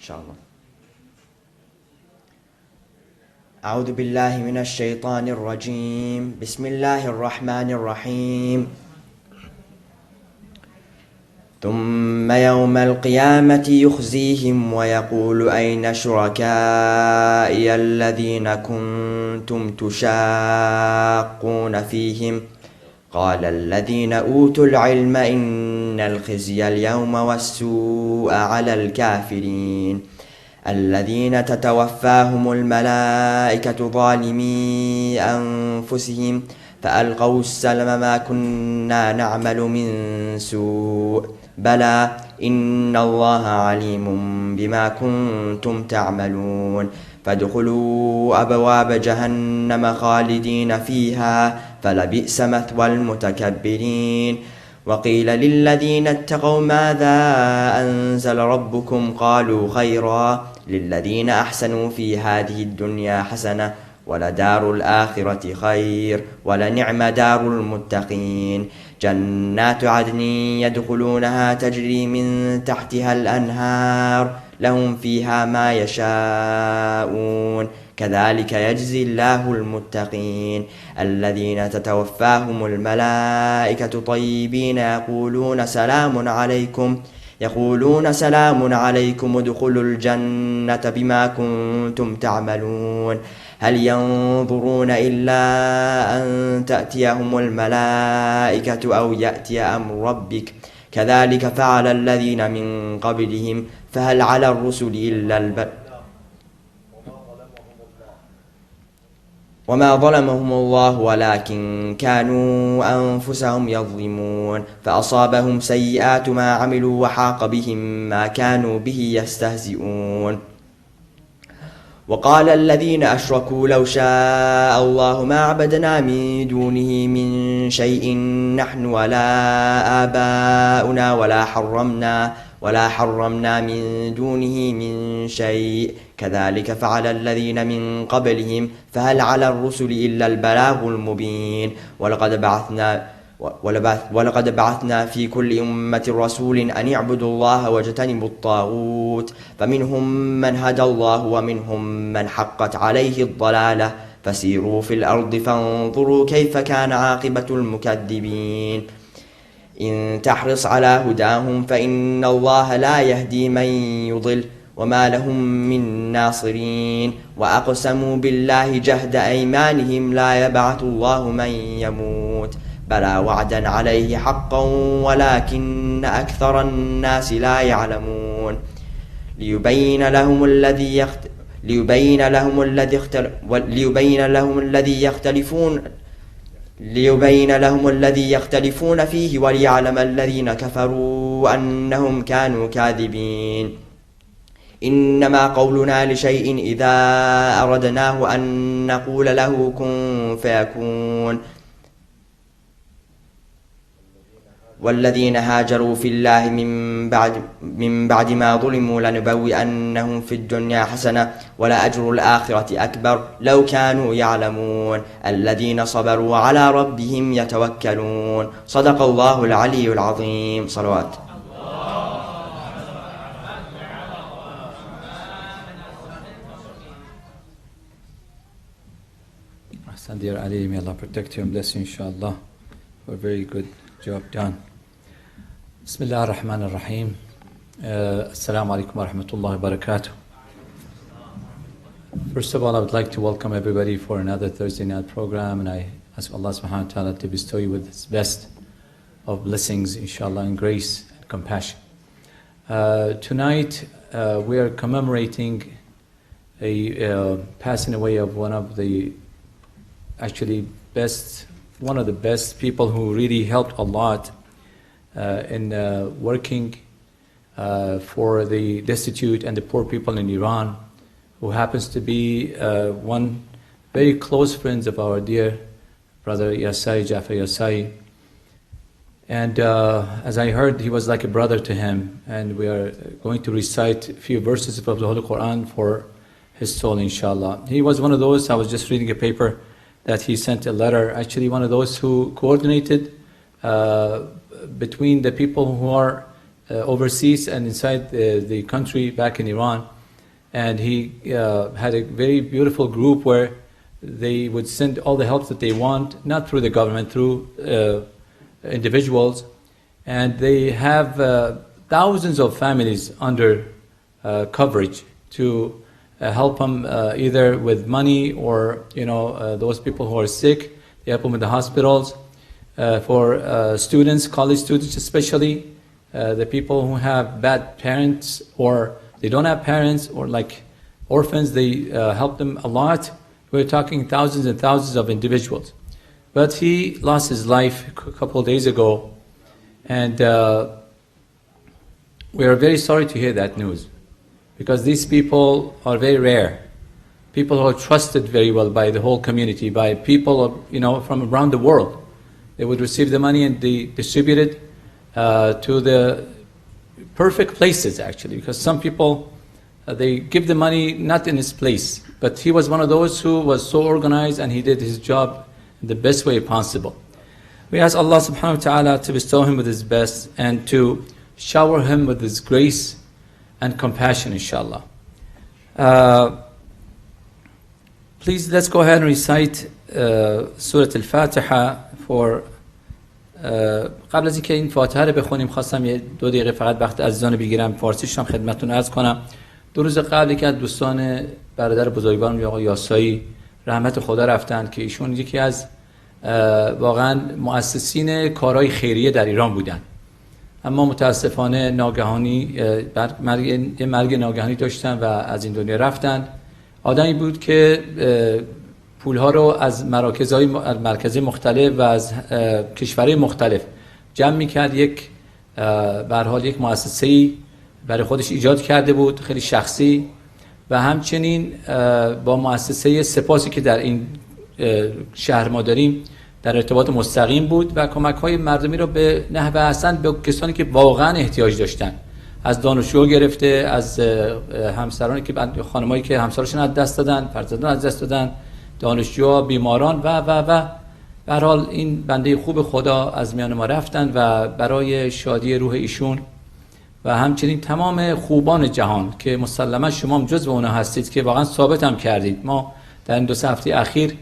إن شاء الله. أعوذ بالله من الشيطان الرجيم. بسم الله الرحمن الرحيم. ثم يوم القيامة يخزيهم ويقول أين شركائي الذين كنتم تشاقون فيهم قال الذين أوتوا العلم إن الخزي اليوم والسوء على الكافرين الذين تتوفاهم الملائكة ظالمي أنفسهم فألقوا السلم ما كنا نعمل من سوء بلى إن الله عليم بما كنتم تعملون فادخلوا أبواب جهنم خالدين فيها فلبئس مثوى المتكبرين وقيل للذين اتقوا ماذا أنزل ربكم قالوا خيرا للذين أحسنوا في هذه الدنيا حسنة ولدار الآخرة خير ولنعم دار المتقين جنات عدن يدخلونها تجري من تحتها الأنهار لهم فيها ما يشاءون كذلك يجزي الله المتقين الذين تتوفاهم الملائكة طيبين يقولون سلام عليكم ادخلوا الجنة بما كنتم تعملون هل ينظرون إلا أن تأتيهم الملائكة أو يأتي أمر ربك كذلك فعل الذين من قبلهم فهل على الرسل إلا وما ظلمهم الله ولكن كانوا أنفسهم يظلمون فأصابهم سيئات ما عملوا وحاق بهم ما كانوا به يستهزئون وقال الذين أشركوا لو شاء الله ما عبدنا من دونه من شيء نحن ولا آباؤنا ولا حرمنا من دونه من شيء كذلك فعل الذين من قبلهم فهل على الرسل إلا البلاغ المبين ولقد بعثنا في كل أمة رسول أن يعبدوا الله واجتنبوا الطاغوت فمنهم من هدى الله ومنهم من حقت عليه الضلالة فسيروا في الأرض فانظروا كيف كان عاقبة المكذبين إن تحرص على هداهم فإن الله لا يهدي من يضل وما لهم من ناصرين وأقسموا بالله جهد أيمانهم لا يبعث الله من يموت بلى وعدا عليه حقا ولكن أكثر الناس لا يعلمون ليبين لهم الذي يختلفون فيه وليعلم الذين كفروا أنهم كانوا كاذبين إنما قولنا لشيء إذا أردناه أن نقول له كن فيكون والذين هاجروا في الله من بعد ما ظلموا لنبوئنهم في الدنيا حسنة ولأجر الآخرة أكبر لو كانوا يعلمون الذين صبروا على ربهم يتوكلون صدق الله العلي العظيم صلوات. Dear Ali, may Allah protect you and bless you, inshallah, for a very good job done. Bismillah ar-Rahman ar-Rahim. Assalamu alaikum wa rahmatullahi wa barakatuh. First of all, I would like to welcome everybody for another Thursday night program, and I ask Allah subhanahu wa ta'ala to bestow you with His best of blessings, inshallah, and grace and compassion. Tonight, we are commemorating a passing away of one of the best people who really helped a lot in working for the destitute and the poor people in Iran, who happens to be one very close friend of our dear brother Jafar Yasai. And as I heard, he was like a brother to him, and we are going to recite a few verses of the Holy Quran for his soul, inshallah. He was one of those, I was just reading a paper that he sent a letter, actually one of those who coordinated between the people who are overseas and inside the country back in Iran. And he had a very beautiful group where they would send all the help that they want, not through the government, through individuals. And they have thousands of families under coverage to help them either with money or, those people who are sick, they help them in the hospitals. For students, college students especially, the people who have bad parents or they don't have parents or like orphans, they help them a lot. We're talking thousands and thousands of individuals. But he lost his life a couple of days ago, and we are very sorry to hear that news, because these people are very rare. People who are trusted very well by the whole community, by people from around the world. They would receive the money and they distribute it to the perfect places, actually, because some people, they give the money not in its place. But he was one of those who was so organized and he did his job in the best way possible. We ask Allah subhanahu wa ta'ala to bestow him with his best and to shower him with his grace and compassion, inshallah. Please, let's go ahead and recite Surah Al-Fatiha for قبل از اینکه این فاتحه رو بخونیم خواستم یه 2 دقیقه فقط وقت عزیزان بگیرم، فارسیش هم خدمتتون عرض کنم. 2 روز قبل که از دوستان برادر بزرگوارم آقای یاسایی رحمت خدا رفتن که ایشون یکی از واقعا مؤسسین کارهای خیریه در ایران بودن، اما متاسفانه ناگهانی یه مرگ ناگهانی داشتن و از این دنیا رفتن. آدمی بود که پولها رو از مرکزهای مختلف و از کشورهای مختلف جمع می‌کرد، به هر حال یک مؤسسه‌ای برای خودش ایجاد کرده بود، خیلی شخصی، و همچنین با مؤسسه سپاسی که در این شهر ما داریم در ارتباط مستقیم بود و کمک‌های مردمی رو به نحو احسن به کسانی که واقعا احتیاج داشتن، از دانشجو گرفته، از همسرانی که خانمایی که همسرشون از دست دادن، فرزندان از دست دادن، دانشجوها، بیماران و به هر حال این بنده خوب خدا از میان ما رفتن و برای شادی روح ایشون و همچنین تمام خوبان جهان که مسلما شما هم جزو اونها هستید که واقعا ثابت هم کردید. ما در این 2 هفته اخیر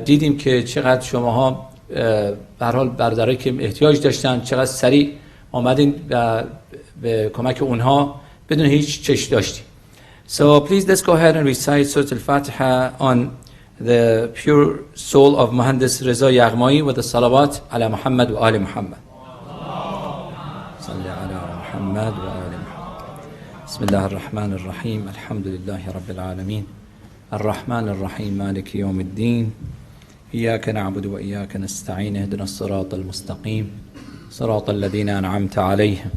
دیدیم که چقدر شماها به هر حال برادرایی که احتیاج داشتن چقدر سریع آمدین و به کمک اونها بدون هیچ چش داشتی. So please let's go ahead and recite Surah Al-Fatiha on the pure soul of Muhandis Reza Yaghmai with the salawat ala Muhammad wa ali Muhammad. Salli ala Muhammad wa ali Muhammad. Bismillah ar-Rahman ar-Rahim. Alhamdulillahi Rabbil Alameen. الرحمن الرحيم مالك يوم الدين إياك نعبد وإياك نستعين اهدنا الصراط المستقيم صراط الذين أنعمت عليهم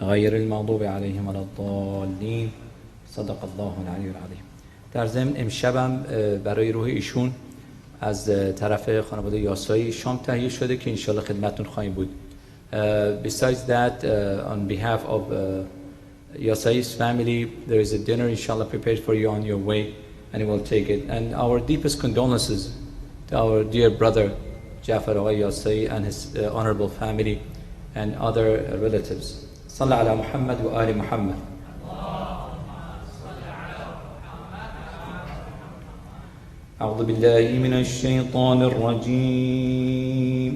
غير المغضوب عليهم ولا الضالين صدق الله العلی العظیم. در ضمن امشبم برای روح ایشون از طرف خانواده یاسایی شام تهیه شده که انشالله خدمتتون خواهیم بود. Besides that, on behalf of Yasai's family, there is a dinner inshallah prepared for you on your way, and he will take it. And our deepest condolences to our dear brother Jafar Yasai and his honorable family and other relatives. Salli ala Muhammad wa ali Muhammad. أعوذ بالله من الشيطان الرجيم.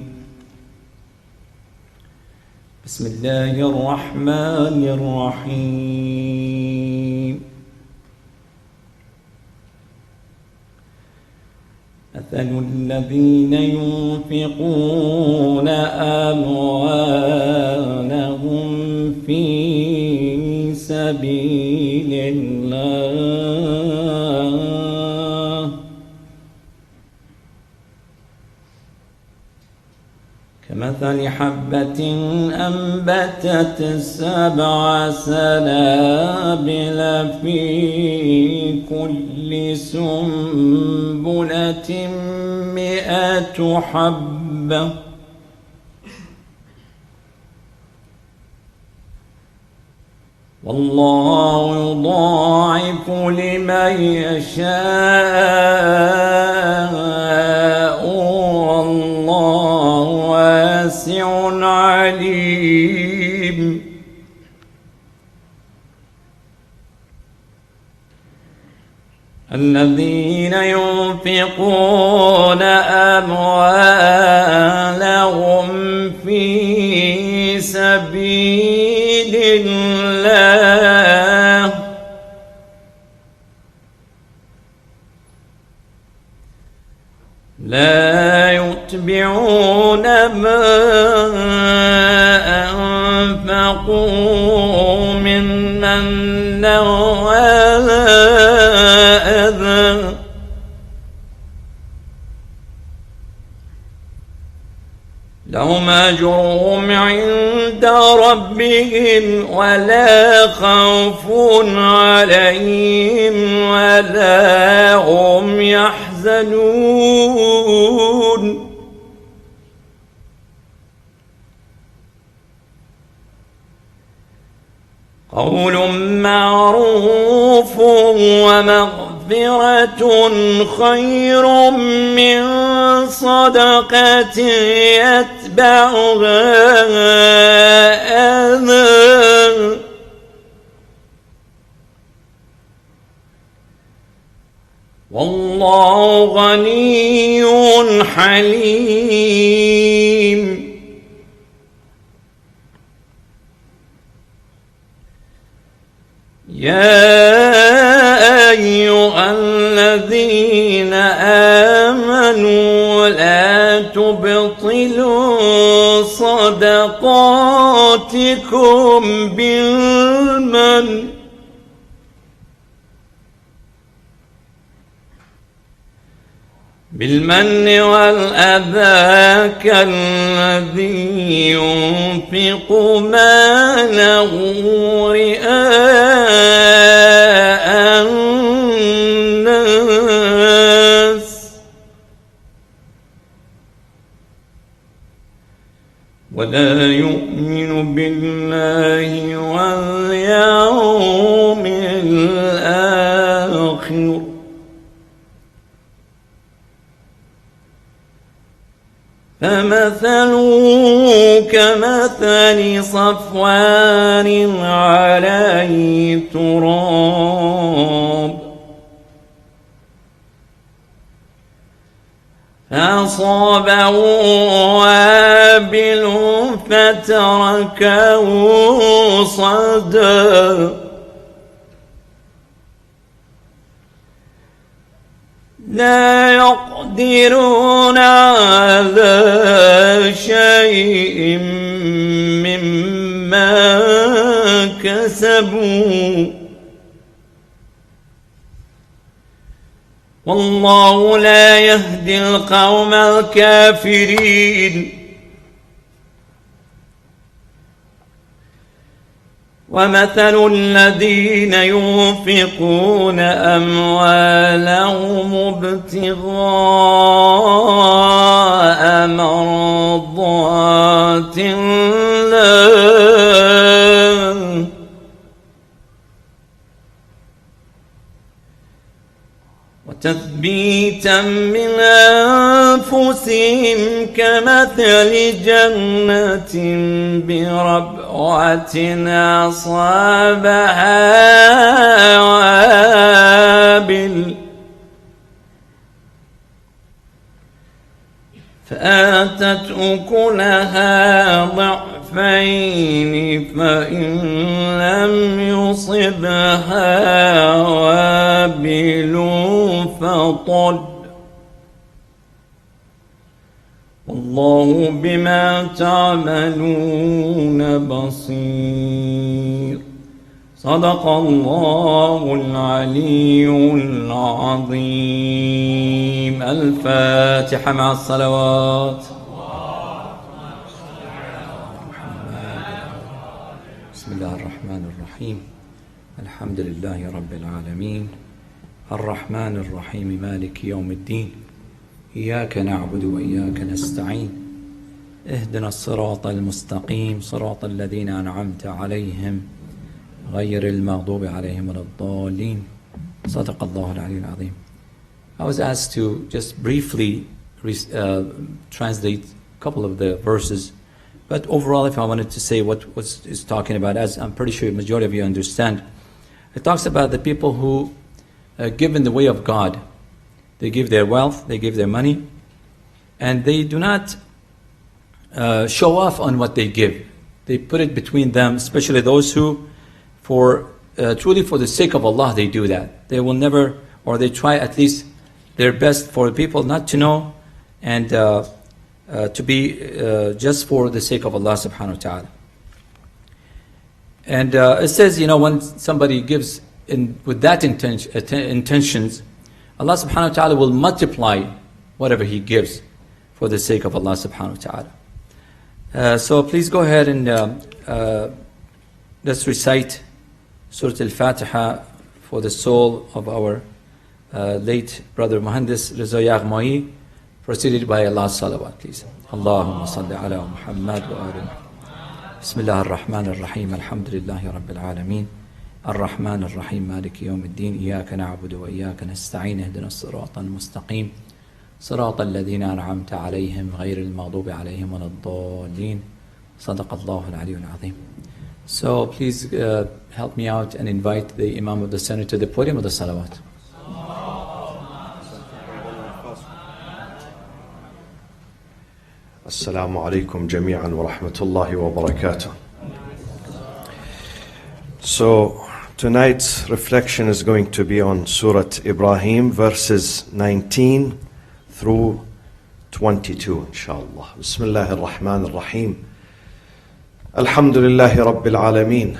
بسم الله الرحمن الرحيم. مثل الذين ينفقون أموالهم في سبيل الله كمثل حبة أنبتت 7 سنابل في كل سنبلة 100 حبة والله يضاعف لمن يشاء والله واسع عليم. الذين ينفقون أموالهم في سبيل الله لا يتبعون ما أنفقوا من منا ولا أذى لهم أجرهم عند ربهم ولا خوف عليهم ولا هم يحزنون قول معروف ومغفرة خير من صدقة يتبعها أذى والله غني حليم يا أيها الذين آمنوا لا تبطلوا صدقاتكم بالمن والأذى كالذي ينفق ماله رئاء الناس ولا يؤمن بالله واليوم الآخر فمثله كمثل صفوان عليه تراب فأصابه وابل فتركه صلدا لا يقدرون على شيء مما كسبوا والله لا يهدي القوم الكافرين ومثل الذين ينفقون أموالهم ابتغاء مرضات الله وتثبيتا من أنفسهم كمثل جنة بربوة أصابها وابل فآتت أكلها ضعفين فإن لم يصبها وابل فطل والله بما تعملون بصير صدق الله العلي العظيم. الفاتحة مع الصلوات. بسم الله الرحمن الرحيم. الحمد لله رب العالمين الرحمن الرحيم مالك يوم الدين إياك نعبد وإياك نستعين اهدنا الصراط المستقيم صراط الذين أنعمت عليهم غير المغضوب عليهم ولا الضالين صدق الله العلي العظيم. I was asked to just briefly translate a couple of the verses, but overall if I wanted to say what is talking about, as I'm pretty sure the majority of you understand, it talks about the people who give in the way of God. They give their wealth, they give their money, and they do not show off on what they give. They put it between them, especially those who, truly for the sake of Allah, they do that. They will never, or they try at least their best for people not to know, and to be just for the sake of Allah subhanahu wa ta'ala. And it says, when somebody gives with that intentions, Allah subhanahu wa ta'ala will multiply whatever he gives for the sake of Allah subhanahu wa ta'ala. So please go ahead and let's recite Surah Al-Fatiha for the soul of our late brother Muhandis Reza Yaghmai, preceded by Allah's salawat, please. Allahumma salli ala Muhammad wa ali Muhammad. Bismillah ar-Rahman ar-Rahim. Alhamdulillahi Rabbil Alameen. الرحمن الرحيم مالك يوم الدين إياك نعبد وإياك نستعين اهدنا الصراط المستقيم صراط الذين أنعمت عليهم غير المغضوب عليهم ولا الضالين صدق الله العلي العظيم. So please help me out and invite the Imam of the Senate to the podium of the salawat. Assalamu alaikum jami'an wa rahmatullahi wa barakatuh. So tonight's reflection is going to be on Surah Ibrahim, verses 19 through 22, inshallah. Bismillahir Rahmanir Rahim. Alhamdulillahi Rabbil Alameen.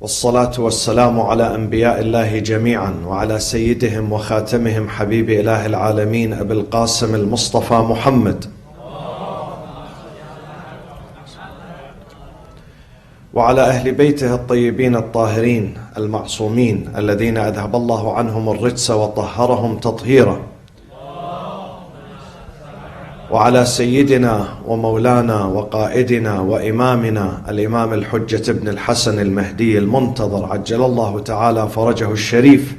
والصلاة والسلام على أنبياء الله جميعا وعلى سيدهم وخاتمهم حبيب إله العالمين أبي القاسم المصطفى محمد وعلى أهل بيته الطيبين الطاهرين المعصومين الذين أذهب الله عنهم الرجس وطهرهم تطهيرا وعلى سيدنا ومولانا وقائدنا وإمامنا الإمام الحجة بن الحسن المهدي المنتظر عجل الله تعالى فرجه الشريف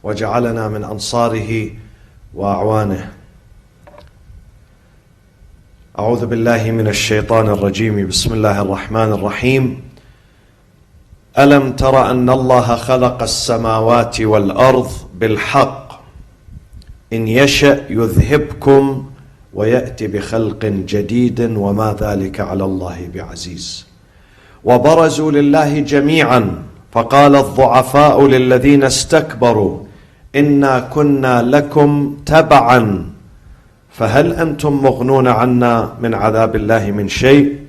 وجعلنا من أنصاره وأعوانه. أعوذ بالله من الشيطان الرجيم. بسم الله الرحمن الرحيم. ألم تر أن الله خلق السماوات والأرض بالحق إن يشأ يذهبكم ويأتي بخلق جديد وما ذلك على الله بعزيز. وبرزوا لله جميعا فقال الضعفاء للذين استكبروا إنا كنا لكم تبعا فهل أنتم مغنون عنا من عذاب الله من شيء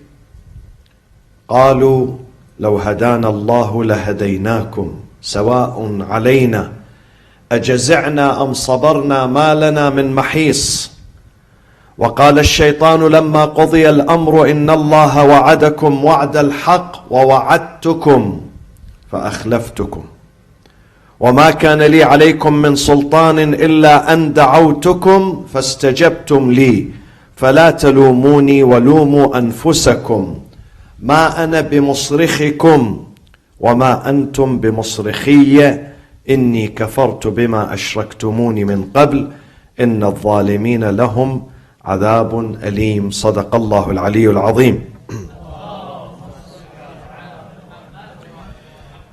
قالوا لو هدانا الله لهديناكم سواء علينا أجزعنا أم صبرنا ما لنا من محيص. وقال الشيطان لما قضي الأمر إن الله وعدكم وعد الحق ووعدتكم فأخلفتكم وما كان لي عليكم من سلطان إلا أن دعوتكم فاستجبتم لي فلا تلوموني ولوموا أنفسكم ما أنا بمصرخكم وما أنتم بمصرخي إني كفرت بما أشركتموني من قبل إن الظالمين لهم عذاب أليم. صدق الله العلي العظيم.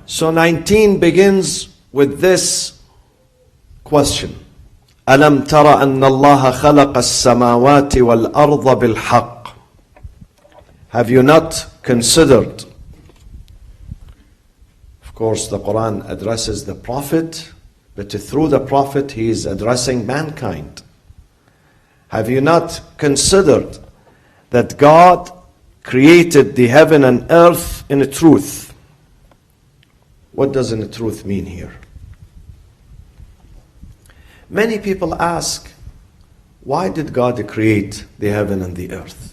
So 19 begins with this question. ألم تر أن الله خلق السماوات والأرض بالحق. Have you not considered? Of course, the Quran addresses the Prophet, but through the Prophet he is addressing mankind. Have you not considered that God created the heaven and earth in a truth? What does in a truth mean here? Many people ask, why did God create the heaven and the earth?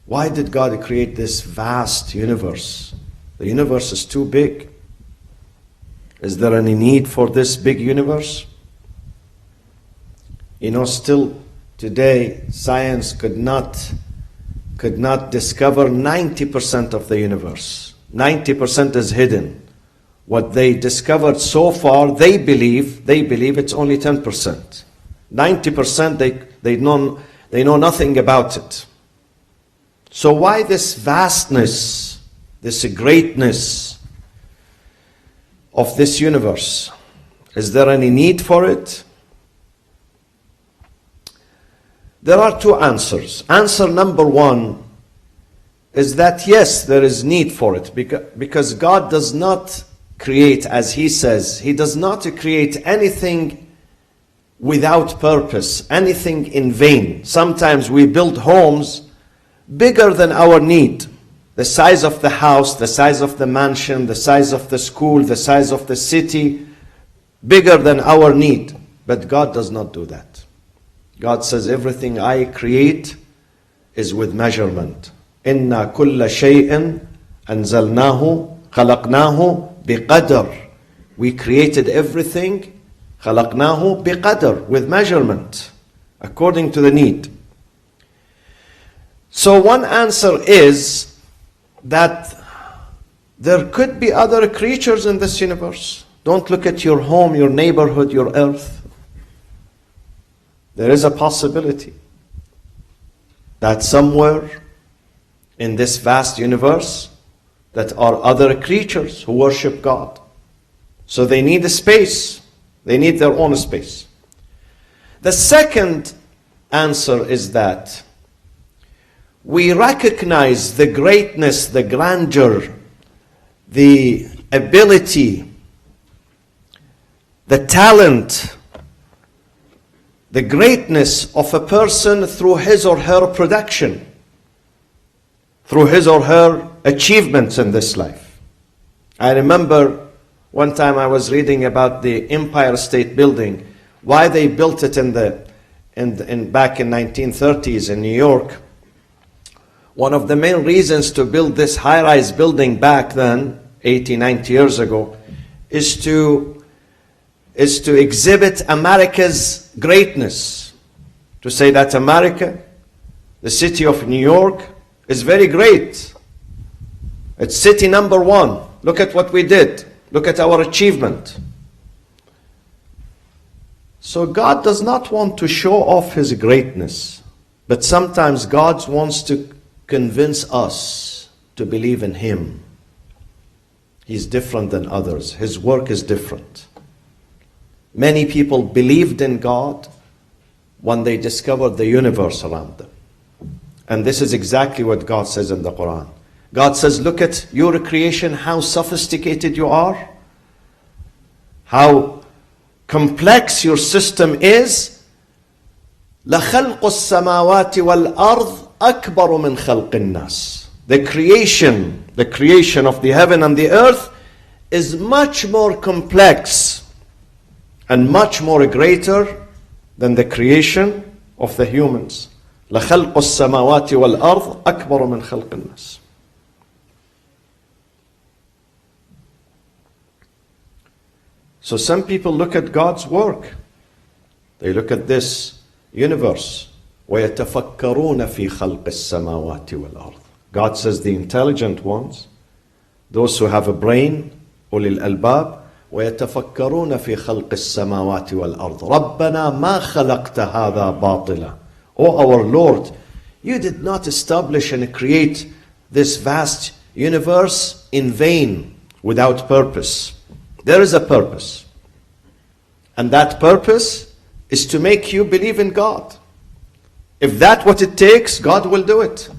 Why did God create this vast universe? The universe is too big. Is there any need for this big universe? Still today, science could not discover 90% of the universe. 90% is hidden. What they discovered so far, they believe it's only 10%. 90% they know nothing about it. So why this vastness, this greatness? of this universe. Is there any need for it? There are two answers. Answer number one is that yes, there is need for it, because God does not create, as He says, He does not create anything without purpose, anything in vain. Sometimes we build homes bigger than our need. The size of the house, the size of the mansion, the size of the school, the size of the city, bigger than our need. But God does not do that. God says, everything I create is with measurement. إِنَّا كُلَّ شَيْءٍ أَنزَلْنَاهُ خَلَقْنَاهُ بِقَدْرٍ. We created everything, خَلَقْنَاهُ بِقَدْرٍ, with measurement, according to the need. So one answer is that there could be other creatures in this universe. Don't look at your home, your neighborhood, your earth. There is a possibility that somewhere in this vast universe that are other creatures who worship God. So they need a space. They need their own space. The second answer is that we recognize the greatness, the grandeur, the ability, the talent, the greatness of a person through his or her production, through his or her achievements in this life. I remember one time I was reading about the Empire State Building, why they built it back in 1930s in New York. One of the main reasons to build this high-rise building back then, 80, 90 years ago, is to exhibit America's greatness. To say that America, the city of New York, is very great. It's city number one. Look at what we did. Look at our achievement. So God does not want to show off His greatness, but sometimes God wants to convince us to believe in Him. He's different than others. His work is different. Many people believed in God when they discovered the universe around them. And this is exactly what God says in the Quran. God says, look at your creation, how sophisticated you are, how complex your system is. لَخَلْقُ السَّمَاوَاتِ وَالْأَرْضِ أَكْبَرُ مِنْ خَلْقِ النَّاسِ. The creation of the heaven and the earth is much more complex and much more greater than the creation of the humans. لَخَلْقُ السَّمَاوَاتِ وَالْأَرْضِ أَكْبَرُ مِنْ خَلْقِ النَّاسِ. So some people look at God's work. They look at this universe. وَيَتَفَكَّرُونَ فِي خَلْقِ السَّمَاوَاتِ وَالْأَرْضِ. God says the intelligent ones, those who have a brain, أولي الألباب, وَيَتَفَكَّرُونَ فِي خَلْقِ السَّمَاوَاتِ وَالْأَرْضِ رَبَّنَا مَا خَلَقْتَ هَذَا بَاطِلًا. O our Lord, you did not establish and create this vast universe in vain, without purpose. There is a purpose. And that purpose is to make you believe in God. If that's what it takes, God will do it.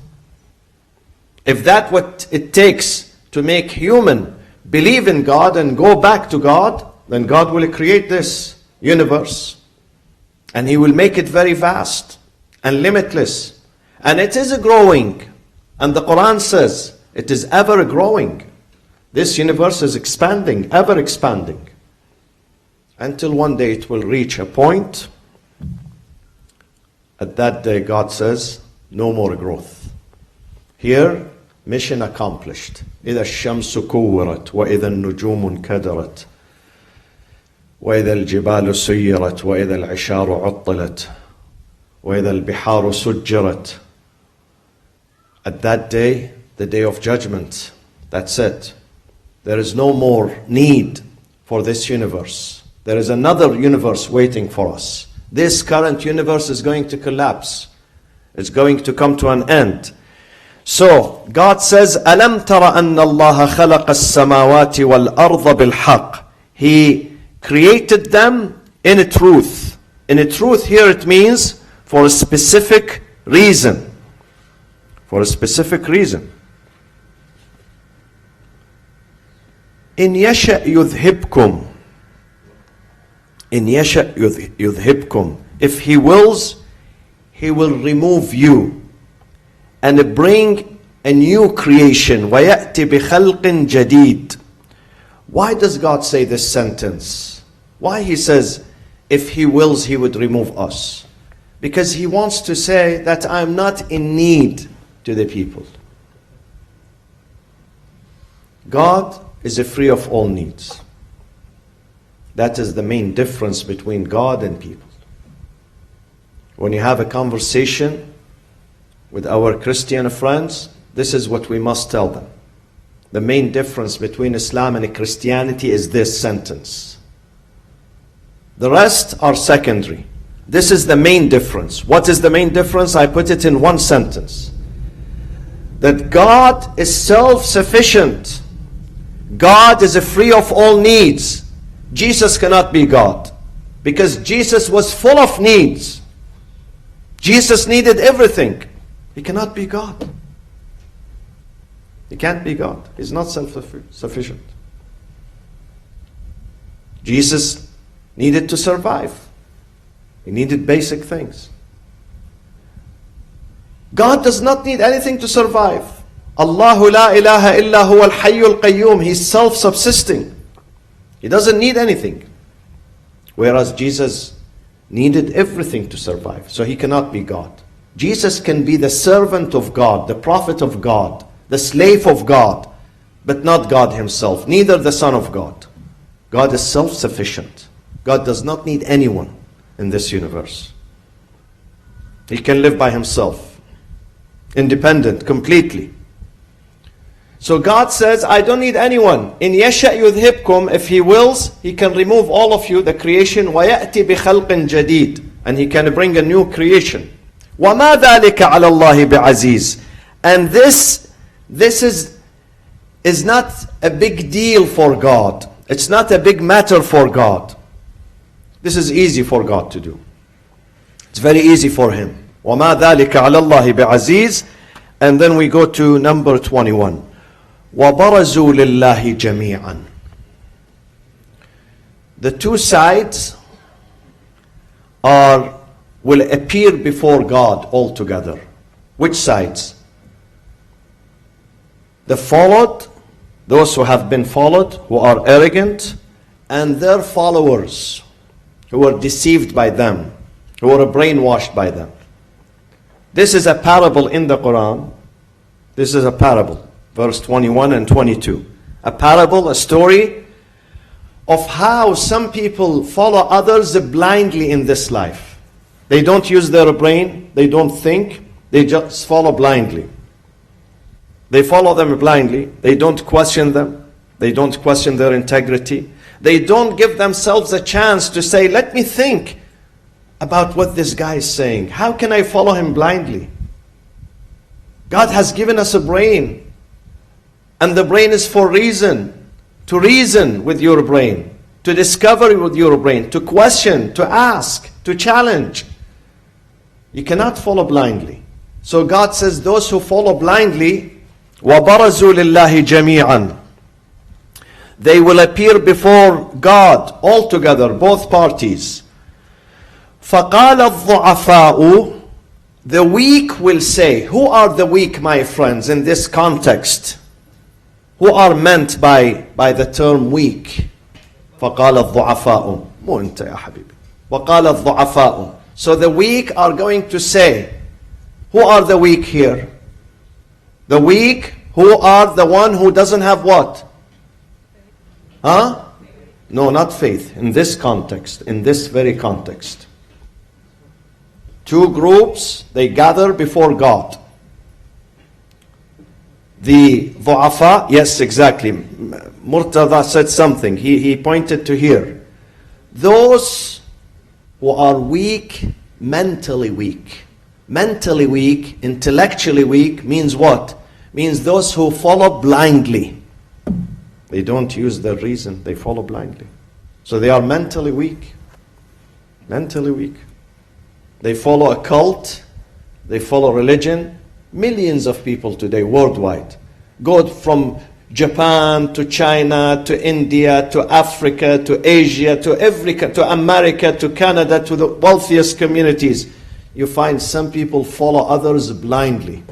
If that's what it takes to make human believe in God and go back to God, then God will create this universe. And He will make it very vast and limitless. And it is growing. And the Quran says it is ever growing. This universe is expanding, ever expanding. Until one day it will reach a point. At that day God says, no more growth. Here, mission accomplished. إذا الشمس كورت وإذا النجوم انكدرت وإذا الجبال سيرت وإذا العشار عطلت وإذا البحار سجرت. At that day, the day of judgment, that's it. There is no more need for this universe. There is another universe waiting for us. This current universe is going to collapse. It's going to come to an end. So, God says, أَلَمْ تَرَ أَنَّ اللَّهَ خَلَقَ السَّمَاوَاتِ وَالْأَرْضَ بِالْحَقِّ He created them in a truth. In a truth here it means for a specific reason. For a specific reason. إن يشأ يذهبكم. إن يشأ يذهبكم. If He wills, He will remove you and bring a new creation. وَيَأْتِ بِخَلْقٍ جَدِيدٍ. Why does God say this sentence? Why He says, if He wills, He would remove us? Because He wants to say that I'm not in need to the people. God is free of all needs. That is the main difference between God and people. When you have a conversation with our Christian friends, this is what we must tell them. The main difference between Islam and Christianity is this sentence. The rest are secondary. This is the main difference. What is the main difference? I put it in one sentence. That God is self-sufficient. God is free of all needs. Jesus cannot be God, because Jesus was full of needs. Jesus needed everything. He cannot be God. He can't be God. He's not self-sufficient. Jesus needed to survive. He needed basic things. God does not need anything to survive. Allahu la ilaha illa huwa al-hayyul qayyum. He's self-subsisting. He doesn't need anything. Whereas Jesus needed everything to survive. So He cannot be God. Jesus can be the servant of God, the prophet of God, the slave of God, but not God Himself, neither the Son of God. God is self-sufficient. God does not need anyone in this universe. He can live by Himself, independent, completely. So God says, I don't need anyone. In yasha yudhibkum, if He wills, He can remove all of you, the creation. وَيَأْتِ بِخَلْقٍ جَدِيدٍ. And He can bring a new creation. وَمَا ذَلِكَ عَلَى اللَّهِ بِعَزِيزٍ. And this is not a big deal for God. It's not a big matter for God. This is easy for God to do. It's very easy for Him. وَمَا ذَلِكَ عَلَى اللَّهِ بِعَزِيزٍ. And then we go to number 21. وَبَرَزُوا لِلَّهِ جَمِيعًا. The two sides will appear before God altogether. Which sides? The followed, those who have been followed, who are arrogant, and their followers, who are deceived by them, who are brainwashed by them. This is a parable in the Quran. This is a parable. Verse 21 and 22. A parable, a story of how some people follow others blindly in this life. They don't use their brain, they don't think, they just follow blindly. They follow them blindly, they don't question them, they don't question their integrity. They don't give themselves a chance to say, let me think about what this guy is saying. How can I follow him blindly? God has given us a brain. And the brain is for reason. To reason with your brain. To discover with your brain. To question, to ask, to challenge. You cannot follow blindly. So God says those who follow blindly, وَبَرَزُوا لِلَّهِ جَمِيعًا. They will appear before God altogether, both parties. فَقَالَ الضُّعَفَاءُ. The weak will say, who are the weak, my friends, in this context? Who are meant by the term weak? فَقَالَ الضُّعَفَاءُ. مو أنت يا حبيبي. وَقَالَ الضُّعَفَاءُ. So the weak are going to say, who are the weak here? The weak who are the one who doesn't have what? Huh? No, not faith. In this context, in this very context. Two groups, they gather before God. The Du'afa, yes, exactly. Murtada said something. He pointed to here. Those who are weak, mentally weak. Mentally weak, intellectually weak means what? Means those who follow blindly. They don't use their reason, they follow blindly. So they are mentally weak. Mentally weak. They follow a cult. They follow religion. Millions of people today worldwide go from Japan to China to India to Africa to Asia to America to Canada to the wealthiest communities. You find some people follow others blindly.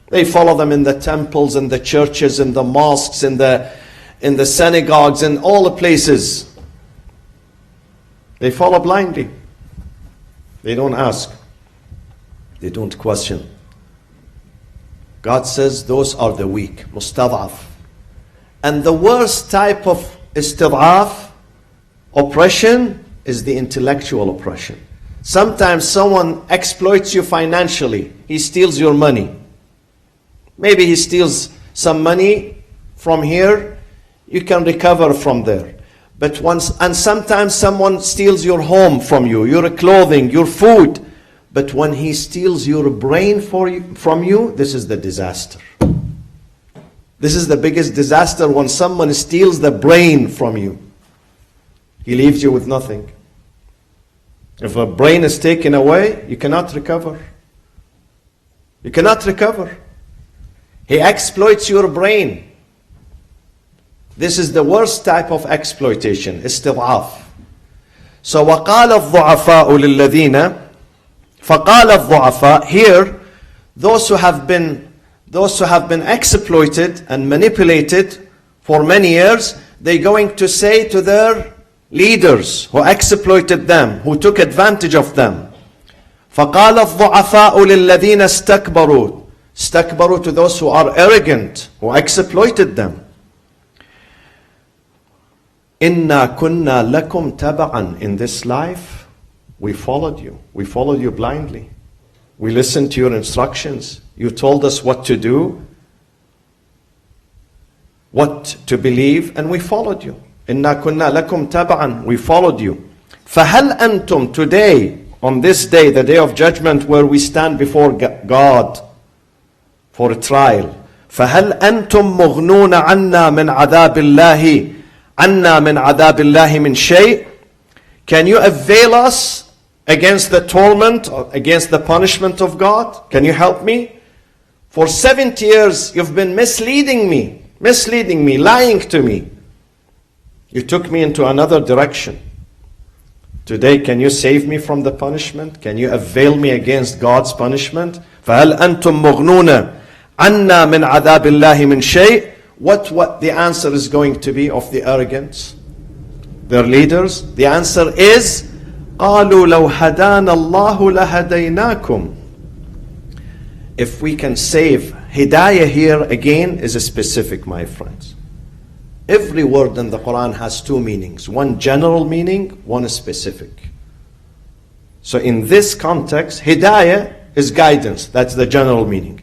They follow them in the temples and the churches and the mosques and in the synagogues and all the places. They follow blindly. They don't ask. They don't question. God says those are the weak, mustad'af. And the worst type of istid'af, oppression, is the intellectual oppression. Sometimes someone exploits you financially. He steals your money. Maybe he steals some money from here. You can recover from there. And sometimes someone steals your home from you, your clothing, your food. But when he steals your brain from you, this is the disaster. This is the biggest disaster, when someone steals the brain from you. He leaves you with nothing. If a brain is taken away, you cannot recover. You cannot recover. He exploits your brain. This is the worst type of exploitation, istid'af. So وَقَالَ الضُّعَفَاءُ لِلَّذِينَ فَقَالَ الضُّعَفَاء. Here, those who have been exploited and manipulated for many years, they're going to say to their leaders who exploited them, who took advantage of them, فَقَالَ الضُّعَفَاءُ لِلَّذِينَ اسْتَكْبَرُوا. Istakbaru, to those who are arrogant, who exploited them. إِنَّا كُنَّا لَكُمْ تَبَعًا. In this life, we followed you. We followed you blindly. We listened to your instructions. You told us what to do, what to believe, and we followed you. إِنَّا كُنَّا لَكُمْ تَبَعًا. We followed you. فَهَلْ أَنْتُمْ. Today, on this day, the day of judgment, where we stand before God for a trial. فَهَلْ أَنْتُمْ مُغْنُونَ عَنَّا مِنْ عَذَابِ اللَّهِ عَنَّا مِنْ عَذَابِ اللَّهِ مِنْ شَيْءٍ. Can you avail us against the torment, or against the punishment of God? Can you help me? For 70 years you've been misleading me, lying to me. You took me into another direction. Today, can you save me from the punishment? Can you avail me against God's punishment? فَهَلْ أَنْتُمْ مُغْنُونَ عَنَّا مِنْ عَذَابِ اللَّهِ مِنْ شَيْءٍ. What the answer is going to be of the arrogance, their leaders? The answer is قَالُوا لَوْ هَدَانَ اللَّهُ لَهَدَيْنَاكُمْ. If we can save, hidayah here again is a specific, my friends. Every word in the Quran has two meanings. One general meaning, one specific. So in this context, hidayah is guidance. That's the general meaning.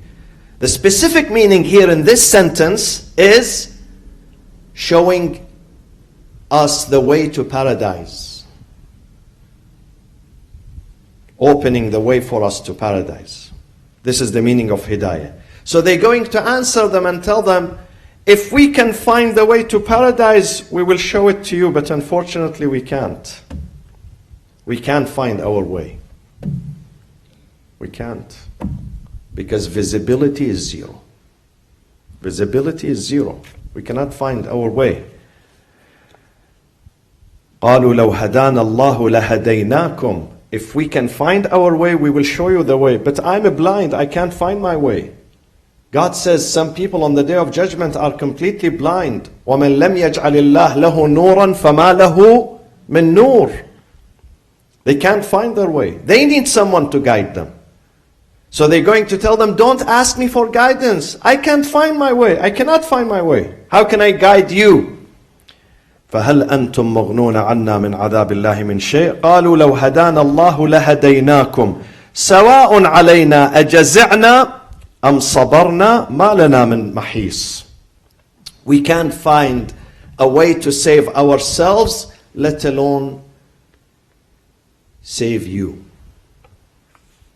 The specific meaning here in this sentence is showing us the way to paradise. Opening the way for us to paradise. This is the meaning of hidayah. So they're going to answer them and tell them, if we can find the way to paradise, we will show it to you, but unfortunately we can't. We can't find our way. We can't. Because visibility is zero. Visibility is zero. We cannot find our way. قَالُوا لَوْ هَدَانَ اللَّهُ لَهَدَيْنَاكُمْ. If we can find our way, we will show you the way. But I'm blind, I can't find my way. God says some people on the day of judgment are completely blind. وَمَنْ لَمْ يَجْعَلِ اللَّهِ لَهُ نُورًا فَمَا لَهُ مِنْ نُورٍ. They can't find their way. They need someone to guide them. So they're going to tell them, don't ask me for guidance. I can't find my way. I cannot find my way. How can I guide you? فَهَلْ أَنْتُمْ مُغْنُونَ عَنَّا مِنْ عَذَابِ اللَّهِ مِنْ شَيْءٍ قَالُوا لَوْ هَدَانَ اللَّهُ لَهَدَيْنَاكُمْ سَوَاءٌ عَلَيْنَا أَجَزِعْنَا أَمْ صَبَرْنَا مَا لَنَا مِنْ مَحِيصٍ. We can't find a way to save ourselves, let alone save you.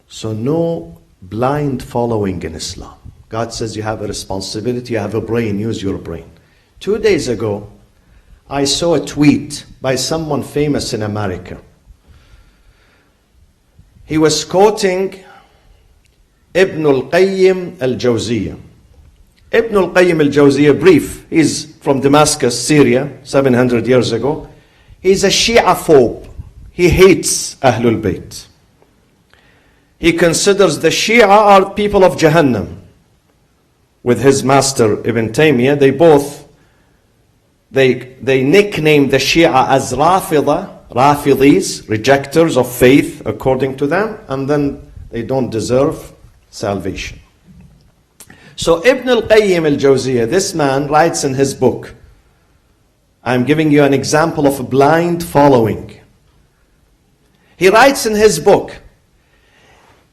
So no blind following in Islam. God says you have a responsibility, you have a brain, use your brain. 2 days ago, I saw a tweet by someone famous in America. He was quoting Ibn al-Qayyim al-Jawziyah. Ibn al-Qayyim al-Jawziyah, brief, he's from Damascus, Syria, 700 years ago. He's a Shia phobe. He hates Ahlul Bayt. He considers the Shia are people of Jahannam. With his master Ibn Taymiyyah, they nickname the Shia as Rafidis, rejectors of faith according to them, and then they don't deserve salvation. So Ibn al-Qayyim al-Jawziyah, this man writes in his book, I'm giving you an example of blind following. He writes in his book,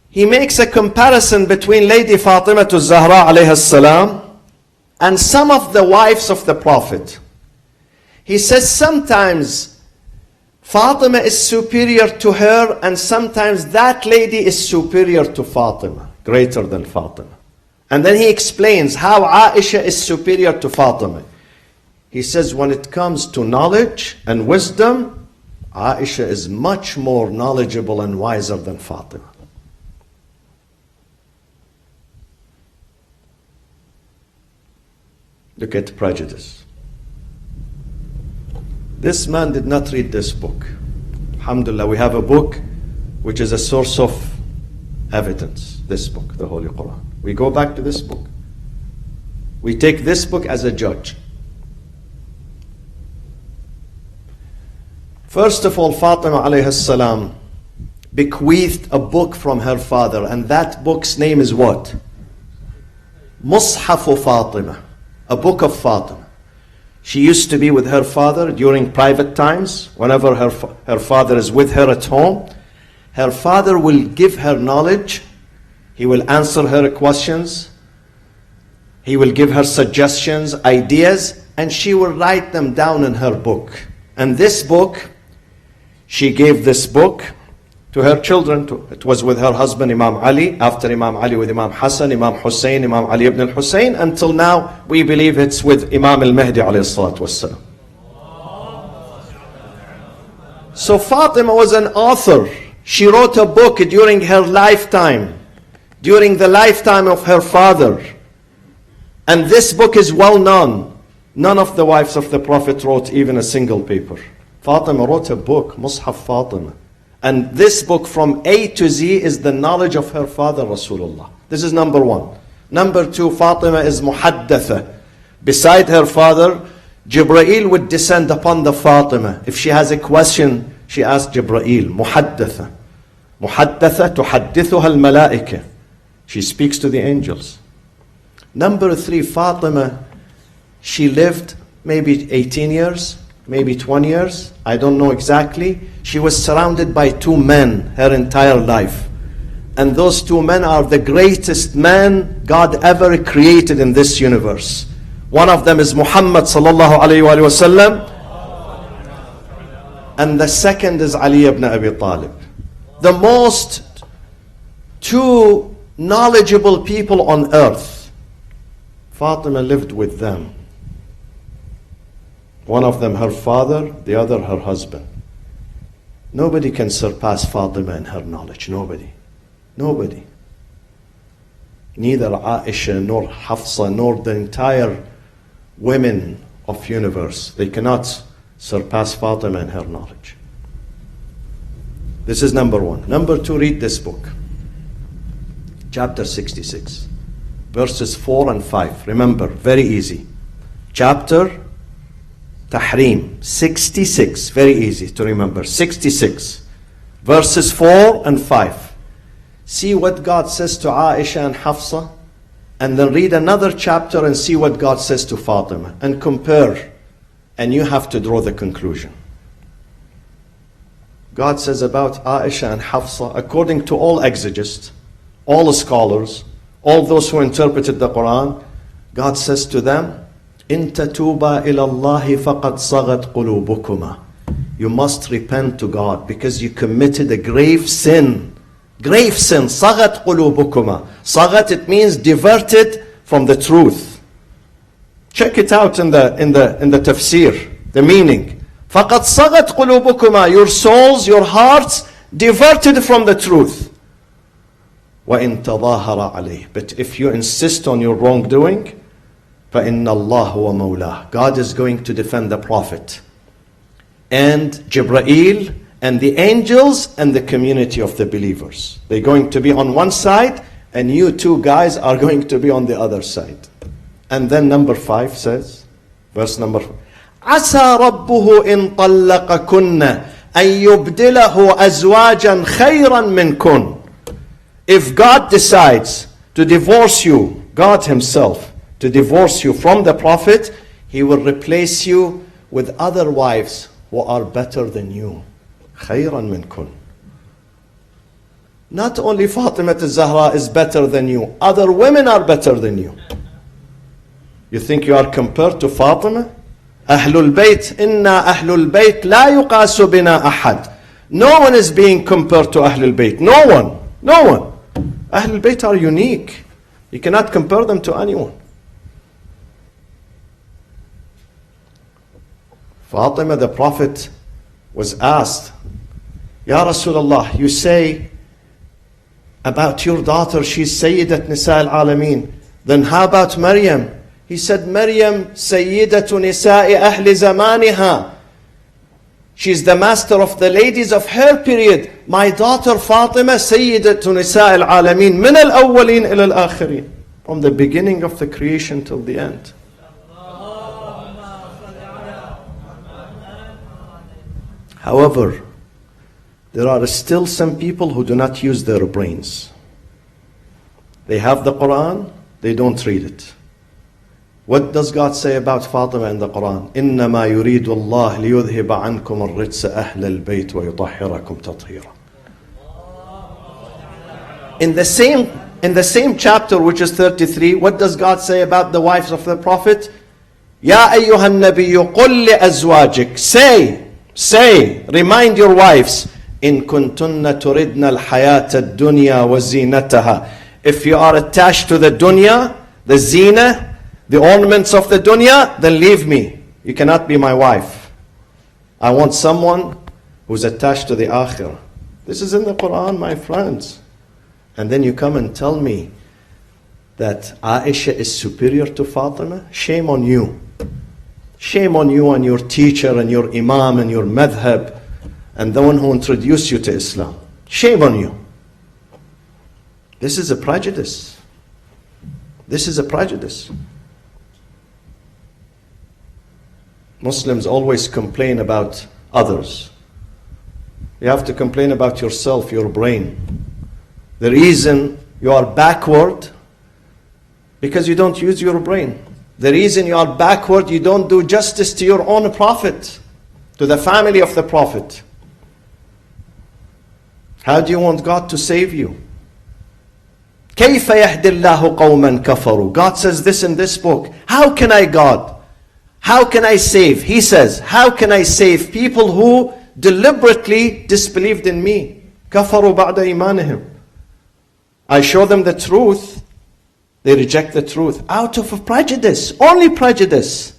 he makes a comparison between Lady Fatima Zahra alayha salam and some of the wives of the Prophet. He says sometimes Fatima is superior to her, and sometimes that lady is superior to Fatima, greater than Fatima. And then he explains how Aisha is superior to Fatima. He says when it comes to knowledge and wisdom, Aisha is much more knowledgeable and wiser than Fatima. Look at prejudice. This man did not read this book. Alhamdulillah, we have a book which is a source of evidence. This book, the Holy Quran. We go back to this book. We take this book as a judge. First of all, Fatima alayhi salam bequeathed a book from her father, and that book's name is what? Mushafu Fatima, a book of Fatima. She used to be with her father during private times. Whenever her father is with her at home, her father will give her knowledge. He will answer her questions. He will give her suggestions, ideas, and she will write them down in her book. And this book, she gave this book to her children. It was with her husband Imam Ali, after Imam Ali with Imam Hassan, Imam Hussein, Imam Ali ibn al-Hussein, until now we believe it's with Imam al-Mahdi alayhi salatu wassalam. So Fatima was an author. She wrote a book during her lifetime, during the lifetime of her father. And this book is well known. None of the wives of the Prophet wrote even a single paper. Fatima wrote a book, Mushaf Fatima. And this book from A to Z is the knowledge of her father Rasulullah. This is number one. Number two, Fatima is muhaddatha. Beside her father, Jibreel would descend upon the Fatima. If she has a question, she asks Jibreel. Muhaddatha. Muhaddatha tuhaddithuha al-malaika. She speaks to the angels. Number three, Fatima, she lived maybe 18 years, maybe 20 years, I don't know exactly. She was surrounded by two men her entire life. And those two men are the greatest men God ever created in this universe. One of them is Muhammad sallallahu alayhi wa sallam, and the second is Ali ibn Abi Talib. The most two knowledgeable people on earth. Fatima lived with them. One of them her father, the other her husband. Nobody can surpass Fatima in her knowledge. Nobody. Nobody. Neither Aisha nor Hafsa nor the entire women of universe. They cannot surpass Fatima in her knowledge. This is number one. Number two, read this book. Chapter 66. Verses 4 and 5. Remember, very easy. Chapter Tahrim 66, very easy to remember. 66, verses 4 and 5. See what God says to Aisha and Hafsa, and then read another chapter and see what God says to Fatima, and compare, and you have to draw the conclusion. God says about Aisha and Hafsa, according to all exegists, all scholars, all those who interpreted the Quran, God says to them, إن تتوبا إلى الله فقد صغت قلوبكما. You must repent to God because you committed a grave sin. Grave sin. صغت قلوبكما. صغت, it means diverted from the truth. Check it out in the tafsir. The meaning. فَقَدْ صَغَتْ قُلُوبُكُمَا. Your souls, your hearts diverted from the truth. وَإِن تَظَاهَرَ عَلَيْهِ. But if you insist on your wrongdoing, فَإِنَّ اللَّهُ وَمَوْلَاهُ. God is going to defend the Prophet and Jibreel and the angels and the community of the believers. They're going to be on one side, and you two guys are going to be on the other side. And then number 5 says, verse number 5, عَسَى رَبُّهُ إِن طَلَّقَكُنَّ أَن يُبْدِلَهُ أَزْوَاجًا خَيْرًا مِنْكُنَّ. If God decides to divorce you, God himself, to divorce you from the Prophet, he will replace you with other wives who are better than you. خَيْرًا مِنْكُنَّ. Not only Fatima al-Zahra is better than you, other women are better than you. You think you are compared to Fatima? Ahlul Bayt, inna Ahlul Bayt la yuqasu bina ahad. No one is being compared to Ahlul Bayt. No one. No one. Ahlul Bayt are unique. You cannot compare them to anyone. Fatima, the Prophet, was asked, Ya Rasulullah, you say about your daughter, she's Sayyidat Nisa al-Alameen. Then how about Maryam? He said, Maryam, Sayyidatu Nisa'i Ahli Zamaniha. She's the master of the ladies of her period. My daughter Fatima, Sayyidatu Nisa al-Alameen. Min al-awwaleen ila al-akhirin. From the beginning of the creation till the end. However, there are still some people who do not use their brains. They have the Quran, they don't read it. What does God say about Fatima in the Quran? إِنَّمَا يُرِيدُ اللَّهِ لِيُذْهِبَ عَنْكُمُ الرِّجْسَ أَهْلَ الْبَيْتِ وَيُطَهِّرَكُمْ تَطْهِيرًا. In the same chapter, which is 33, what does God say about the wives of the Prophet? يَا أَيُّهَا النَّبِيُّ قُلْ لِأَزْوَاجِكَ. Say, remind your wives, إِن كُنْتُنَّ تُرِدْنَ الْحَيَاةَ الدُّنْيَا وَزِينَتَهَا. If you are attached to the dunya, the zina, the ornaments of the dunya, then leave me. You cannot be my wife. I want someone who's attached to the akhirah. This is in the Quran, my friends. And then you come and tell me that Aisha is superior to Fatima? Shame on you. Shame on you and your teacher and your imam and your madhab and the one who introduced you to Islam. Shame on you. This is a prejudice. This is a prejudice. Muslims always complain about others. You have to complain about yourself, your brain. The reason you are backward, because you don't use your brain. The reason you are backward, you don't do justice to your own Prophet, to the family of the Prophet. How do you want God to save you? كيف يهدي الله قوما كفروا. God says this in this book. How can I, God? How can I save? He says, how can I save people who deliberately disbelieved in me? كفروا بعد إيمانهم. I show them the truth. They reject the truth out of a prejudice, only prejudice.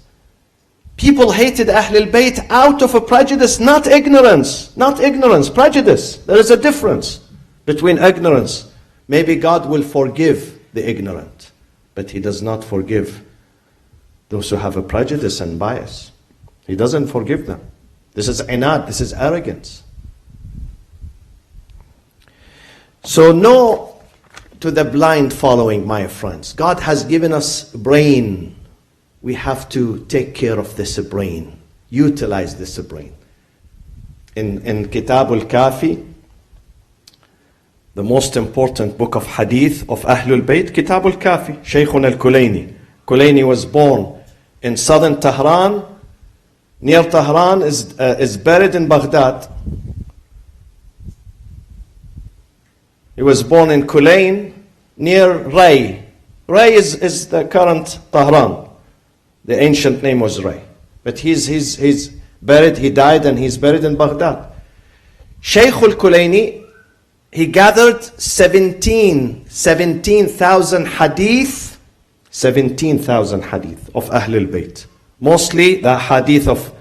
People hated Ahlul Bayt out of a prejudice, not ignorance. Not ignorance, prejudice. There is a difference between ignorance. Maybe God will forgive the ignorant, but He does not forgive those who have a prejudice and bias. He doesn't forgive them. This is inad, this is arrogance. So no to the blind following, my friends. God has given us brain. We have to take care of this brain. Utilize this brain. In Kitab al-Kafi, the most important book of hadith of Ahlul Bayt, Kitab al-Kafi, Shaykhun al-Kulayni. Kulayni was born in southern Tehran. Near Tehran is buried in Baghdad. He was born in Kulayn, near Ray. Ray is the current Tehran. The ancient name was Ray. But he's buried, he died and he's buried in Baghdad. Shaykh al-Kulayni, he gathered 17,000 hadith, 17,000 hadith of Ahlul Bayt. Mostly the hadith of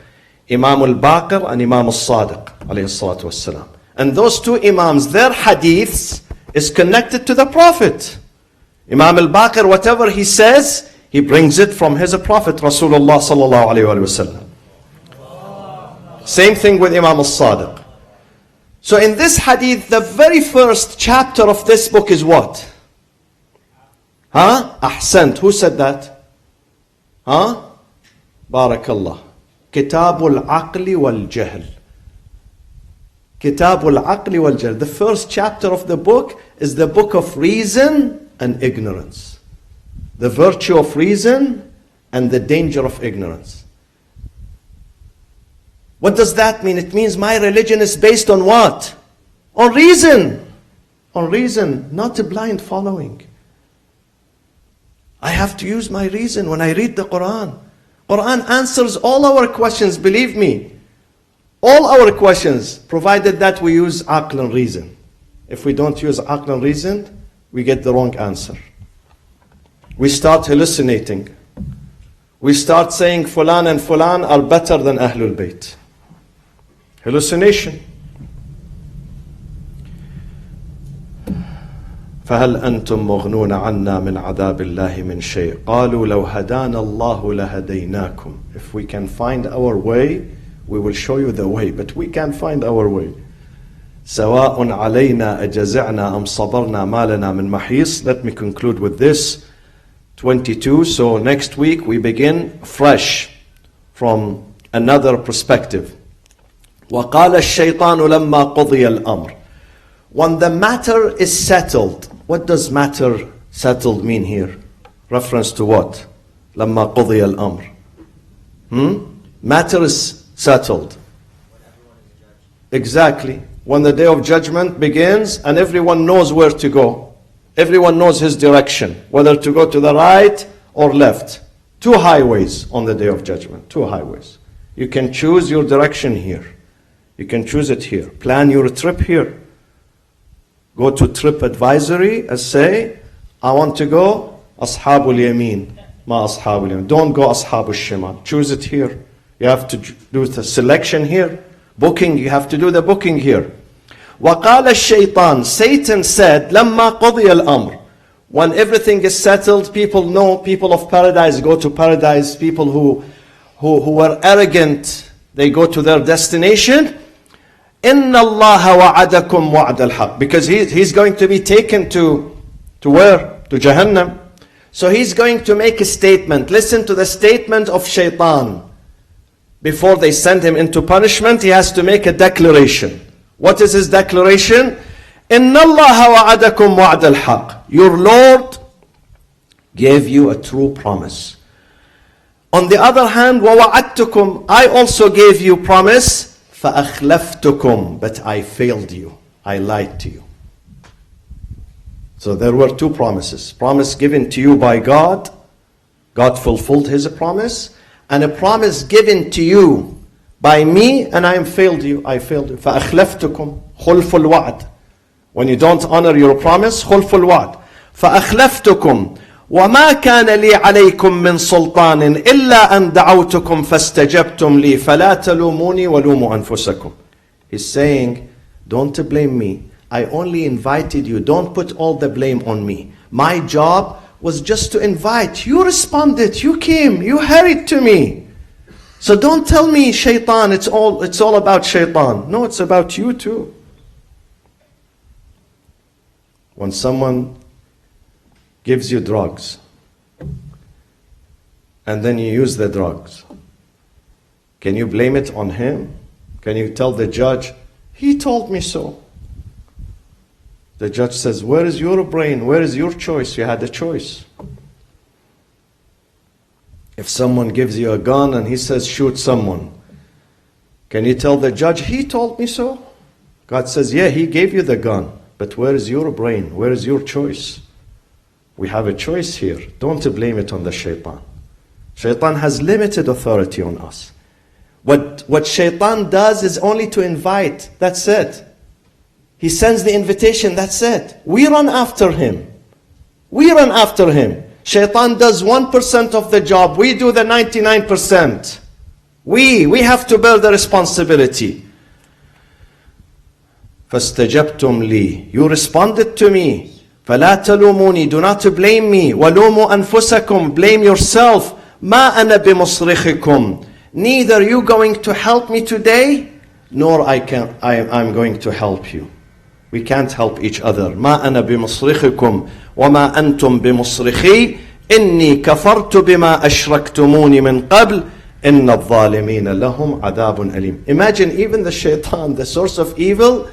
Imam al-Baqir and Imam al-Sadiq alayhi salatu wassalam. And those two Imams, their hadiths is connected to the Prophet. Imam al-Baqir, whatever he says, he brings it from his Prophet Rasulullah sallallahu alayhi wa sallam. Same thing with Imam al-Sadiq. So in this hadith, the very first chapter of this book is what? Ahsant. Who said that? Barakallah. Kitabul Aqli wal Jahl. Kitabul Aqli wal Jahl. The first chapter of the book is the book of reason and ignorance. The virtue of reason and the danger of ignorance. What does that mean? It means my religion is based on what? On reason. On reason, not a blind following. I have to use my reason when I read the Quran. Quran answers all our questions, believe me. All our questions, provided that we use aql and reason. If we don't use aql and reason, we get the wrong answer. We start hallucinating. We start saying Fulan and Fulan are better than Ahlul Bayt. Hallucination. فهل أنتم مغنون عنا من عذاب الله من شيء قالوا لو هدانا الله لهديناكم. If we can find our way, we will show you the way, but we can't find our way. سواء علينا أجزعنا أم صبرنا ما لنا من محيص. Let me conclude with this. 22. So next week we begin fresh from another perspective. وقال الشيطان لما قضي الأمر. When the matter is settled. What does matter settled mean here? Reference to what? لما قضي الأمر. Matter is settled. Exactly. When the day of judgment begins and everyone knows where to go. Everyone knows his direction. Whether to go to the right or left. Two highways on the day of judgment. Two highways. You can choose your direction here. You can choose it here. Plan your trip here. Go to trip advisory and say, I want to go Ashabul Yameen. Ma Ashabul Yameen. Don't go Ashabul Shimal. Choose it here. You have to do the selection here. Booking, you have to do the booking here. وَقَالَ الشَّيْطَانِ. Satan said, لَمَّا قَضِيَ الْأَمْرِ. When everything is settled, people know, people of paradise go to paradise. People who were arrogant, they go to their destination. إِنَّ اللَّهَ وَعَدَكُمْ وَعْدَ الْحَقِّ. Because he's going to be taken to where? To Jahannam. So he's going to make a statement. Listen to the statement of Shaitan. Before they send him into punishment, he has to make a declaration. What is his declaration? إِنَّ اللَّهَ وَعَدَكُمْ وَعْدَ الْحَقِّ. Your Lord gave you a true promise. On the other hand, وَوَعَدْتُكُمْ. I also gave you promise. فَأَخْلَفْتُكُمْ. But I failed you. I lied to you. So there were two promises. Promise given to you by God. God fulfilled his promise. And a promise given to you by me, and I failed you. I failed you. فَأَخْلَفْتُكُمْ خُلْفُ الْوَعْدِ. When you don't honor your promise, خُلْفُ الْوَعْدِ. فَأَخْلَفْتُكُمْ وَمَا كَانَ لِي عَلَيْكُمْ مِنْ سُلْطَانٍ إِلَّا أَنْ دَعَوْتُكُمْ فَاسْتَجَبْتُمْ لِي فَلَا تَلُومُونِي وَلُومُوا أَنفُسَكُمْ. He's saying, don't blame me. I only invited you. Don't put all the blame on me. My job was just to invite. You responded. You came. You hurried to me. So don't tell me, Shaitan, it's all about Shaitan. No, it's about you too. When someone gives you drugs, and then you use the drugs, can you blame it on him? Can you tell the judge, he told me so? The judge says, where is your brain? Where is your choice? You had a choice. If someone gives you a gun and he says, shoot someone, can you tell the judge, he told me so? God says, yeah, he gave you the gun. But where is your brain? Where is your choice? We have a choice here. Don't blame it on the Shaitan. Shaitan has limited authority on us. What Shaitan does is only to invite. That's it. He sends the invitation. That's it. We run after him. We run after him. Shaitan does 1% of the job. We do the 99%. We have to bear the responsibility. فَاسْتَجَبْتُمْ لِي. You responded to me. فَلَا تَلُومُونِي. Do not blame me. وَلُومُوا أَنفُسَكُمْ. Blame yourself. مَا أَنَا بِمُصْرِخِكُمْ. Neither you going to help me today, nor I'm going to help you. We can't help each other. مَا أَنَا بِمُصْرِخِكُمْ وَمَا أَنْتُمْ بِمُصْرِخِي إِنِّي كَفَرْتُ بِمَا أَشْرَكْتُمُونِ مِنْ قَبْلِ إِنَّ الظَّالِمِينَ لَهُمْ عَذَابٌ أَلِيمٌ. Imagine even the shaitan, the source of evil,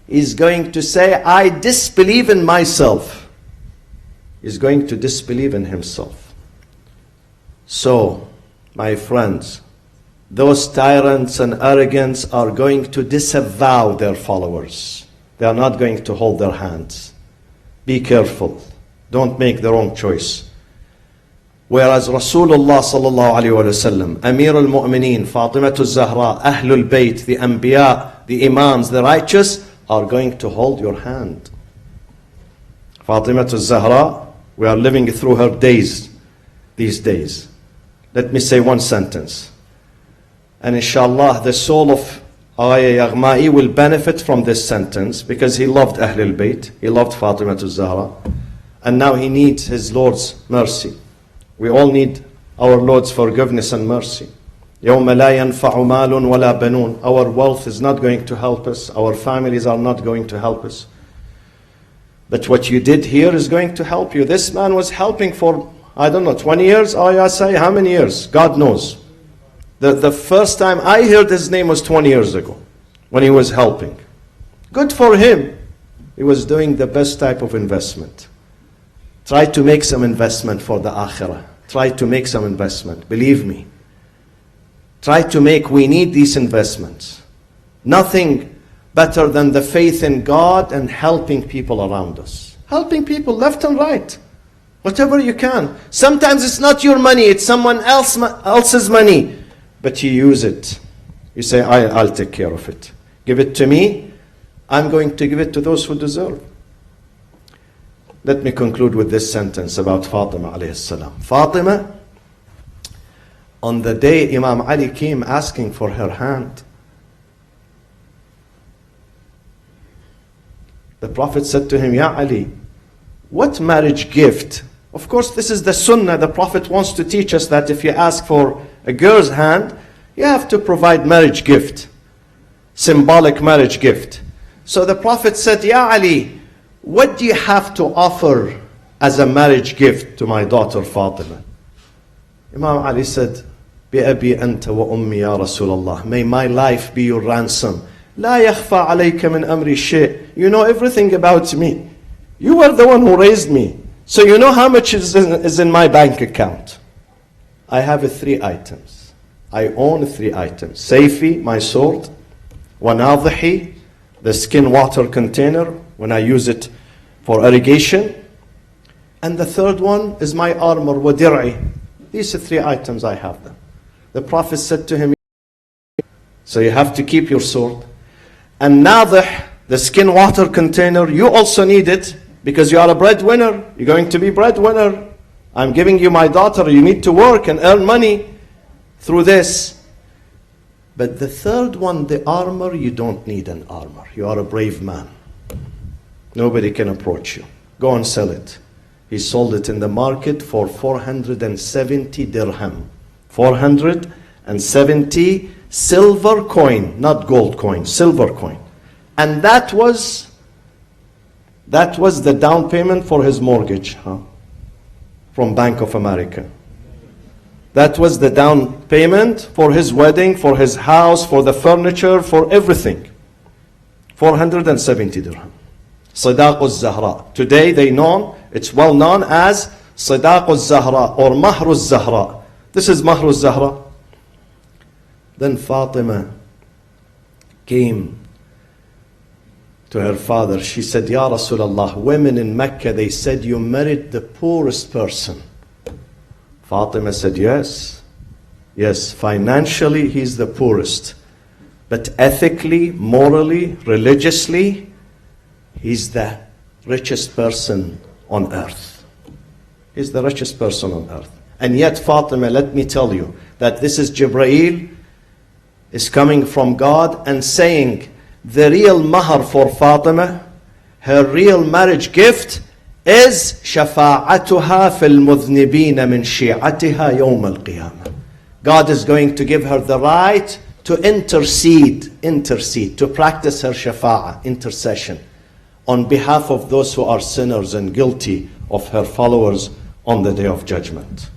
is going to say, I disbelieve in myself. He's going to disbelieve in himself. So, my friends, those tyrants and arrogants are going to disavow their followers. They are not going to hold their hands. Be careful. Don't make the wrong choice. Whereas Rasulullah sallallahu alayhi wa sallam, Amir al-Mu'mineen, Fatimah al-Zahra, Ahlul Bayt, the Anbiya, the Imams, the righteous, are going to hold your hand. Fatimah al-Zahra, we are living through her days these days. Let me say one sentence. And inshallah, the soul of Agha Yaghma'i will benefit from this sentence because he loved Ahlul Bayt, he loved Fatimah al-Zahra, and now he needs his Lord's mercy. We all need our Lord's forgiveness and mercy. يَوْمَ لَا يَنْفَعُ مَالٌ وَلَا بَنُونَ. Our wealth is not going to help us. Our families are not going to help us. But what you did here is going to help you. This man was helping for, 20 years? I say, how many years? God knows. The first time I heard his name was 20 years ago, when he was helping. Good for him. He was doing the best type of investment. Try to make some investment for the akhirah. Try to make some investment. Believe me. We need these investments. Nothing better than the faith in God and helping people around us. Helping people left and right. Whatever you can. Sometimes it's not your money, it's someone else's money. But you use it. You say, I'll take care of it. Give it to me. I'm going to give it to those who deserve. Let me conclude with this sentence about Fatima alayhi salam. Fatima, on the day Imam Ali came asking for her hand, the Prophet said to him, Ya Ali, what marriage gift? Of course, this is the sunnah. The Prophet wants to teach us that if you ask for a girl's hand, you have to provide marriage gift. Symbolic marriage gift. So the Prophet said, Ya Ali, what do you have to offer as a marriage gift to my daughter Fatima? Imam Ali said, بِأَبِي أَنْتَ وَأُمِّي يَا رَسُولَ اللَّهِ. May my life be your ransom. لَا يَخْفَى عَلَيْكَ مِنْ أَمْرِ شَيْءٍ. You know everything about me. You were the one who raised me. So you know how much is in my bank account. I have 3 items. I own 3 items. Sayfi, my sword. وَنَاضِحِ, the skin water container, when I use it for irrigation. And the third one is my armor, وَدِرْعِ. These are 3 items I have them. The Prophet said to him, so you have to keep your sword. And nadih, the skin water container, you also need it because you are a breadwinner. You're going to be breadwinner. I'm giving you my daughter. You need to work and earn money through this. But the third one, the armor, you don't need an armor. You are a brave man. Nobody can approach you. Go and sell it. He sold it in the market for 470 dirham. 470 silver coin, not gold coin, silver coin. And that was the down payment for his mortgage, from Bank of America. That was the down payment for his wedding, for his house, for the furniture, for everything. 470 dirham. Sadaq al-Zahra. Today it's well known as Sadaq al-Zahra or Mahr al-Zahra. This is Mahr al-Zahra. Then Fatima came to her father. She said, Ya Rasulullah, women in Mecca, they said you married the poorest person. Fatima said, yes, financially he's the poorest. But ethically, morally, religiously, he's the richest person on earth. He's the richest person on earth. And yet Fatima, let me tell you, that this is Jibreel is coming from God and saying the real mahar for Fatima, her real marriage gift, is شفاعتها في المذنبين من شيعتها يوم القيامة. God is going to give her the right to intercede, to practice her shafa'ah, intercession, on behalf of those who are sinners and guilty of her followers on the day of judgment.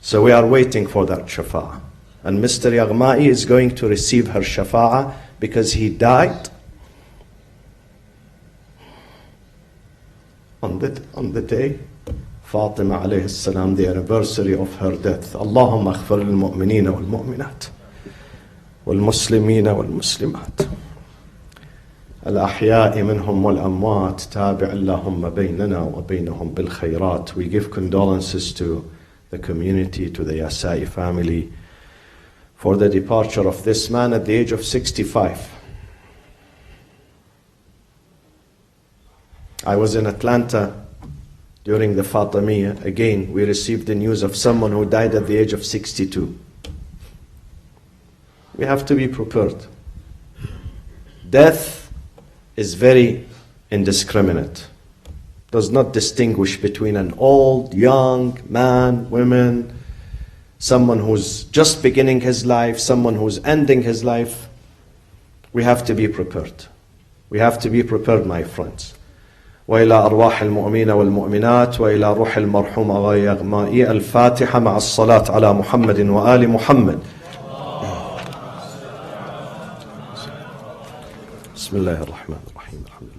So we are waiting for that shafa'ah. And Mr. Yaghma'i is going to receive her shafa'ah because he died on the day Fatima alayhi salam, the anniversary of her death. Allahumma aghfir lil mu'minina wal mu'minat wal muslimina wal muslimat al ahya'i minhum wal amwat tabi' Allahumma baynana wa baynahum bil khayrat. We give condolences to the community, to the Yasai family, for the departure of this man at the age of 65. I was in Atlanta during the Fatimiyya. Again, we received the news of someone who died at the age of 62. We have to be prepared. Death is very indiscriminate. Does not distinguish between an old, young, man, women, someone who's just beginning his life, someone who's ending his life. We have to be prepared. We have to be prepared, my friends. وإلى أرواح المؤمنين والمؤمنات وإلى روح المرحوم أغا يغمائي. الفاتحة مع الصلاة على محمد وآل محمد. بسم الله الرحمن الرحيم. الحمد لله.